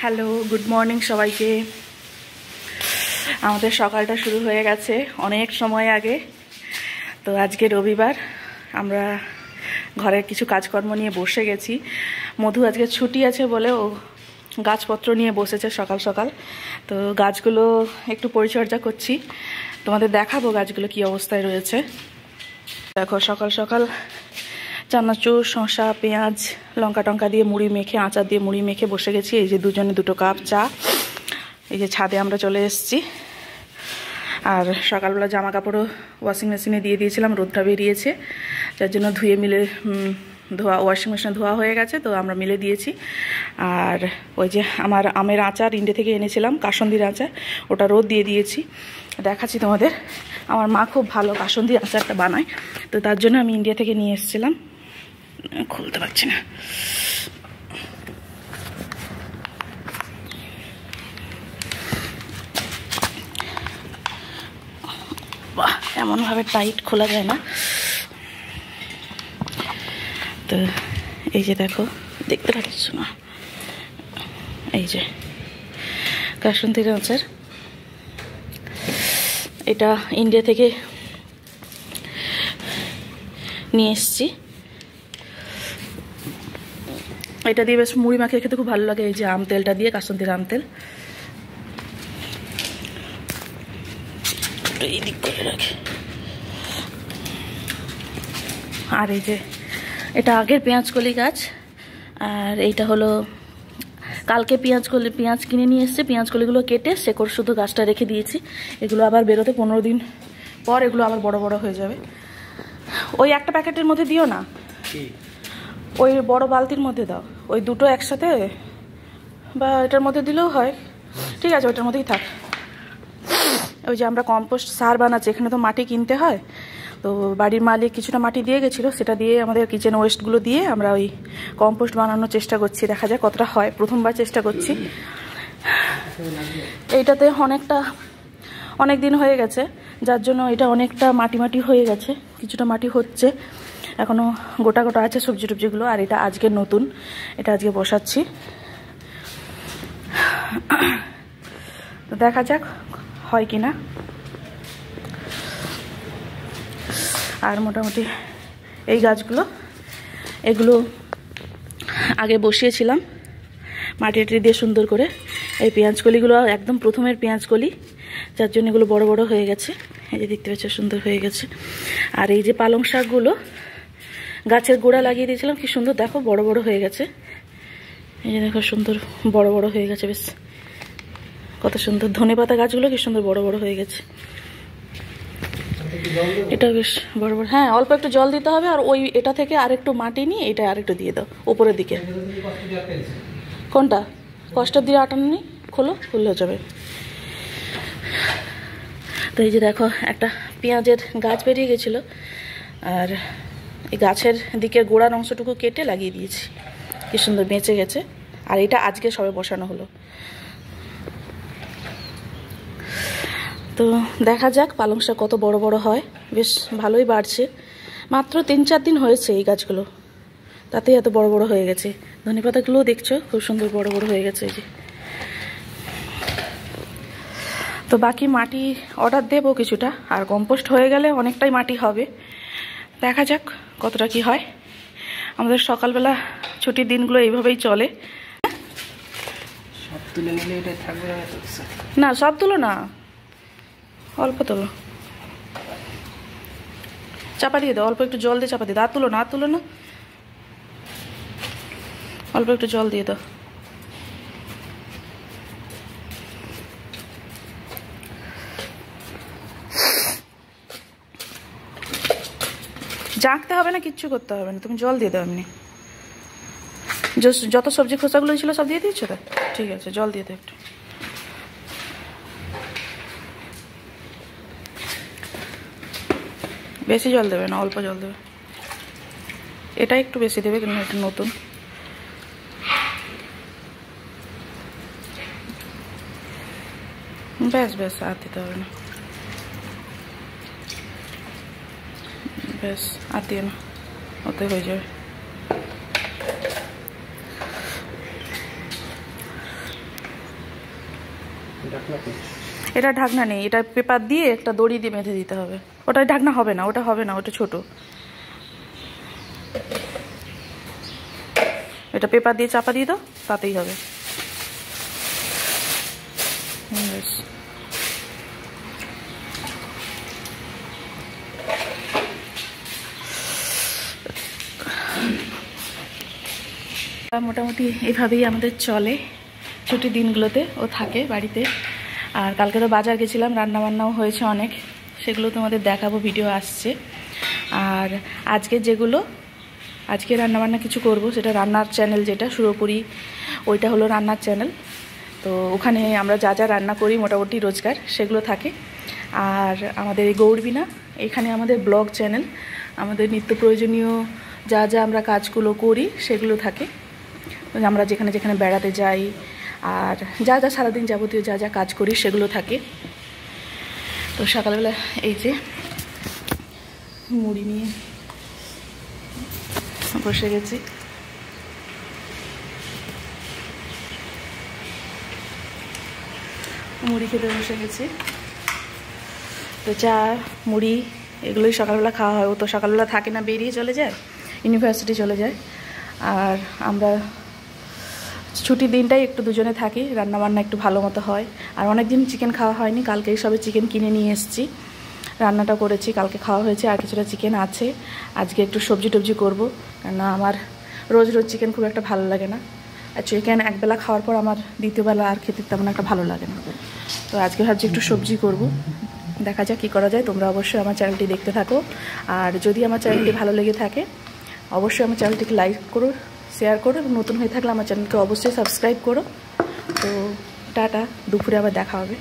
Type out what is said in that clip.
Hello, good morning সবাইকে। আমাদের সকালটা শুরু হয়ে গেছে অনেক সময় আগে। তো আজকে রবিবার, আমরা ঘরের কিছু কাজকর্ম নিয়ে বসে গেছি। মধু আজকে ছুটি আছে বলে ও গাছপত্র নিয়ে বসেছে সকাল সকাল। তো গাছগুলো একটু পরিচর্যা করছি, তোমাদের দেখাবো গাছগুলো কি অবস্থায় রয়েছে। দেখো সকাল সকাল চানাচুর, শসা, পেঁয়াজ, লঙ্কা টঙ্কা দিয়ে মুড়ি মেখে, আচার দিয়ে মুড়ি মেখে বসে গেছি। এই যে দুজনে 2 কাপ চা। এই যে ছাদে আমরা চলে এসেছি। আর সকালবেলা জামা কাপড়ও ওয়াশিং মেশিনে দিয়ে দিয়েছিলাম, রোদটা বেরিয়েছে, যার জন্য ধুয়ে মিলে ওয়াশিং মেশিনে ধোয়া হয়ে গেছে, তো আমরা মিলে দিয়েছি। আর ওই যে আমার আমের আচার ইন্ডিয়া থেকে এনেছিলাম, কাসন্দির আচার, ওটা রোদ দিয়ে দিয়েছি। দেখাচ্ছি তোমাদের। আমার মা খুব ভালো কাসন্দির আচারটা বানায়, তো তার জন্য আমি ইন্ডিয়া থেকে নিয়ে এসেছিলাম। খুলতে পারছি না। বাহ, এমনভাবে টাইট খোলা যায় না। তো এই যে দেখো, দেখতে পাচ্ছ না, এই যে কাসন্দির আচার, এটা ইন্ডিয়া থেকে নিয়ে এসেছি। এটা দিয়ে বেশ মুড়ি মাখিয়ে খেতে খুব ভালো লাগে। এই যে আম তেলটা দিয়ে, কাসন্দির আম তেল। এই দিক করে রাখি। আর এই যে এটা আগের পেঁয়াজকলি গাছ, আর এইটা হলো কালকে পেঁয়াজ কিনে নিয়ে এসছে। পেঁয়াজকলিগুলো কেটে শেকড় শুধু গাছটা রেখে দিয়েছি। এগুলো আবার বেরোতে 15 দিন পর এগুলো আবার বড় বড় হয়ে যাবে। ওই একটা প্যাকেটের মধ্যে দিও না, ওই বড় বালতির মধ্যে দাও। ওই দুটো একসাথে, বা এটার মধ্যে দিলেও হয়, ঠিক আছে, ওইটার মধ্যেই থাক। ওই যে আমরা কম্পোস্ট সার বানাচ্ছি, এখানে তো মাটি কিনতে হয়, তো বাড়ির মালিক কিছুটা মাটি দিয়ে গেছিলো, সেটা দিয়ে আমাদের কিচেন ওয়েস্টগুলো দিয়ে আমরা ওই কম্পোস্ট বানানোর চেষ্টা করছি। দেখা যায় কতটা হয়, প্রথমবার চেষ্টা করছি। এইটাতে অনেক দিন হয়ে গেছে, যার জন্য এটা অনেকটা মাটি মাটি হয়ে গেছে, কিছুটা মাটি হচ্ছে, এখনও গোটা গোটা আছে সবজি টবজিগুলো। আর এটা আজকে নতুন, এটা আজকে বসাচ্ছি। তো দেখা যাক হয় কি না। আর মোটামুটি এই গাছগুলো, এগুলো আগে বসিয়েছিলাম মাটি দিয়ে সুন্দর করে। এই পেঁয়াজকলিগুলো একদম প্রথমের পেঁয়াজকলি, যার জন্য এগুলো বড় বড় হয়ে গেছে। এই যে দেখতে পাচ্ছ, সুন্দর হয়ে গেছে। আর এই যে পালং শাকগুলো গাছের গোড়া লাগিয়ে দিয়েছিলাম, কি সুন্দর দেখো বড় বড় হয়ে গেছে। এই যে দেখো সুন্দর বড় বড় হয়ে গেছে, বেশ কত সুন্দর। ধনেপাতা গাছগুলো কি সুন্দর বড় বড় হয়ে গেছে। এটা বেশ বড় বড়। হ্যাঁ, অল্প একটু জল দিতে হবে। আর ওই এটা থেকে আরেকটু মাটি নিয়ে এটা আরেকটু দিয়ে দাও উপরের দিকে। কোনটা কষ্ট দিয়ে আটানো নেই, খুললে যাবে। তো এই যে দেখো একটা পেঁয়াজের গাছ বেরিয়ে গেছিলো, আর এই গাছের দিকে গোড়ার অংশটুকু কেটে লাগিয়ে দিয়েছি, কি সুন্দর বেঁচে গেছে। আর এটা আজকে সবে বসানো হলো। তো দেখা যাক পালং শাক কত বড় বড় হয়। বেশ ভালোই বাড়ছে, মাত্র 3-4 দিন হয়েছে এই গাছগুলো, তাতেই এত বড় বড় হয়ে গেছে। ধনেপাতাগুলোও দেখছো খুব সুন্দর বড় বড় হয়ে গেছে। এই যে তো বাকি মাটি অর্ডার দেবো কিছুটা, আর কম্পোস্ট হয়ে গেলে অনেকটাই মাটি হবে। দেখা যাক কতটা কি হয়। আমাদের সকালবেলা ছুটির দিনগুলো এইভাবেই চলে। সব তুলে নিলে এটা থাকবে না, সব তুলো না, অল্প তোলো, চাপা দিয়ে দাও, অল্প একটু জল দিয়ে চাপা দিয়ে দাও। আর তুলো না, অল্প একটু জল দিয়ে দাও। জাঁকতে হবে না, কিচ্ছু করতে হবে না, তুমি জল দিয়ে দাও এমনি। যত সবজি খোসাগুলো ছিল সব দিয়ে দিয়েছো তো, ঠিক আছে, জল দিয়ে দাও একটু। বেশি জল দেবে না, অল্প জল দেবে। এটা একটু বেশি দেবে, কিন্তু এটা নতুন। ব্যাস আর দিতে হবে না, ব্যাস আর দিয়ে না, ওতে হয়ে যাবে। এটা ঢাকনা নেই, এটা পেপার দিয়ে একটা দড়ি দিয়ে বেঁধে দিতে হবে। ওটা ঢাকনা হবে না, ওটা হবে না, ওটা ছোট। এটা পেপার দিয়ে চাপা দিয়ে দাও, তাতেই হবে। মোটামুটি এভাবেই আমাদের চলে ছুটির দিনগুলোতে। ও থাকে বাড়িতে। আর কালকে তো বাজার গেছিলাম, রান্নাবান্নাও হয়েছে অনেক, সেগুলো তোমাদের দেখাবো, ভিডিও আসছে। আর আজকে রান্নাবান্না কিছু করব, সেটা রান্নার চ্যানেল, যেটা সুরপুরি, ওইটা হলো রান্নার চ্যানেল। তো ওখানে আমরা যা যা রান্না করি মোটামুটি রোজগার, সেগুলো থাকে। আর আমাদের এই গৌরবিনা, এখানে আমাদের ব্লগ চ্যানেল, আমাদের নিত্য প্রয়োজনীয় যা যা আমরা কাজগুলো করি সেগুলো থাকে। আমরা যেখানে যেখানে বেড়াতে যাই আর যা যা সারাদিন যাবতীয় যা যা কাজ করি সেগুলো থাকে। তো সকালবেলা এই যে মুড়ি নিয়ে বসে গেছি। মুড়ি খেতে বসে গেছি। তো চা মুড়ি এগুলোই সকালবেলা খাওয়া হয়। ও তো সকালবেলা থাকে না, বেরিয়ে চলে যায়, ইউনিভার্সিটি চলে যায়। আর আমরা ছুটির দিনটাই একটু দুজনে থাকি, রান্নাবান্না একটু ভালো মতো হয়। আর অনেক দিন চিকেন খাওয়া হয়নি, কালকেই সবে চিকেন কিনে নিয়ে এসেছি, রান্নাটা করেছি, কালকে খাওয়া হয়েছে, আর কিছুটা চিকেন আছে। আজকে একটু সবজি টবজি করবো, কেননা আমার রোজ রোজ চিকেন খুব একটা ভালো লাগে না। আর চিকেন একবেলা খাওয়ার পর আমার দ্বিতীয়বেলা আর খেতে তেমন একটা ভালো লাগে না। তো আজকে ভাবছি একটু সবজি করব, দেখা যাক কী করা যায়। তোমরা অবশ্যই আমার চ্যানেলটি দেখতে থাকো। আর যদি আমার চ্যানেলটি ভালো লেগে থাকে অবশ্যই আমার চ্যানেলটিকে লাইক করো, শেয়ার করো, এবং নতুন হয়ে থাকলে আমার চ্যানেলকে অবশ্যই সাবস্ক্রাইব করো। তো টাটা, দুপুরে আবার দেখা হবে।